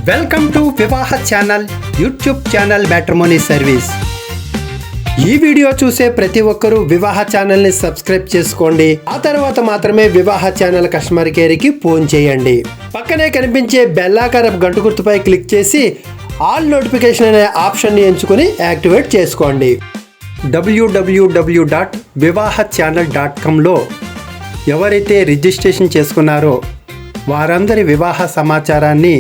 Welcome to వివాహ channel YouTube channel matrimony service. ఈ video చూసే ప్రతి ఒక్కరూ వివాహ ఛానల్ని సబ్స్క్రైబ్ చేసుకోండి. ఆ తర్వాత మాత్రమే వివాహ ఛానల్ కస్టమర్ కేర్కి ఫోన్ చేయండి. పక్కనే కనిపించే బెల్ ఆకారపు గంట గుర్తుపై క్లిక్ చేసి ఆల్ నోటిఫికేషన్ అనే ఆప్షన్ని ఎంచుకొని యాక్టివేట్ చేసుకోండి. www.vivahachannel.comలో ఎవరైతే రిజిస్ట్రేషన్ చేసుకున్నారో వారందరి వివాహ సమాచారాన్ని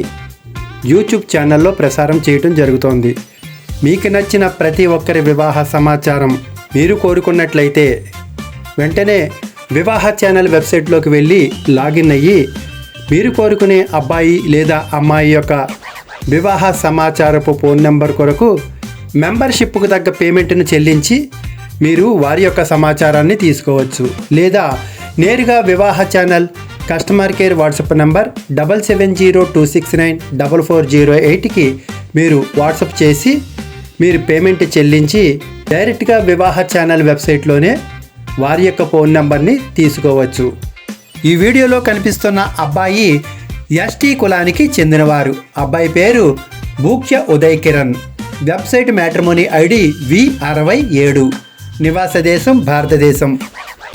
యూట్యూబ్ ఛానల్లో ప్రసారం చేయటం జరుగుతోంది. మీకు నచ్చిన ప్రతి ఒక్కరి వివాహ సమాచారం మీరు కోరుకున్నట్లయితే వెంటనే వివాహ ఛానల్ వెబ్సైట్లోకి వెళ్ళి లాగిన్ అయ్యి మీరు కోరుకునే అబ్బాయి లేదా అమ్మాయి యొక్క వివాహ సమాచారపు ఫోన్ నెంబర్ కొరకు మెంబర్షిప్కు తగ్గ పేమెంట్ను చెల్లించి మీరు వారి యొక్క సమాచారాన్ని తీసుకోవచ్చు. లేదా నేరుగా Vivaha channel customer care WhatsApp number 7702694408కి మీరు వాట్సాప్ చేసి మీరు పేమెంట్ చెల్లించి డైరెక్ట్గా వివాహ ఛానల్ వెబ్సైట్లోనే వారి యొక్క ఫోన్ నెంబర్ని తీసుకోవచ్చు. ఈ వీడియోలో కనిపిస్తున్న అబ్బాయి ఎస్టీ కులానికి చెందినవారు. అబ్బాయి పేరు Bhukya Uday Kiran. Website matrimony ID V67. నివాస దేశం భారతదేశం.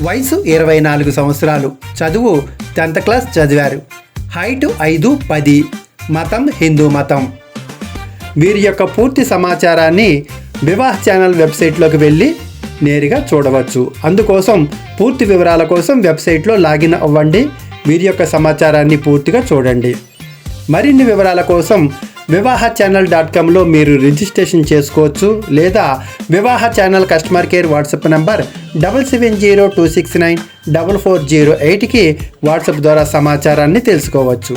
వయసు 24 సంవత్సరాలు. చదువు 10th క్లాస్ చదివారు. హైట్ 5'10". మతం హిందూ మతం. వీరి యొక్క పూర్తి సమాచారాన్ని వివాహ ఛానల్ వెబ్సైట్లోకి వెళ్ళి నేరుగా చూడవచ్చు. అందుకోసం పూర్తి వివరాల కోసం వెబ్సైట్లో లాగిన్ అవ్వండి. వీరి యొక్క సమాచారాన్ని పూర్తిగా చూడండి. మరిన్ని వివరాల కోసం vivahaChannel.comలో మీరు రిజిస్ట్రేషన్ చేసుకోవచ్చు. లేదా Vivaha channel customer care WhatsApp number 7702694408కి వాట్సాప్ ద్వారా సమాచారాన్ని తెలుసుకోవచ్చు.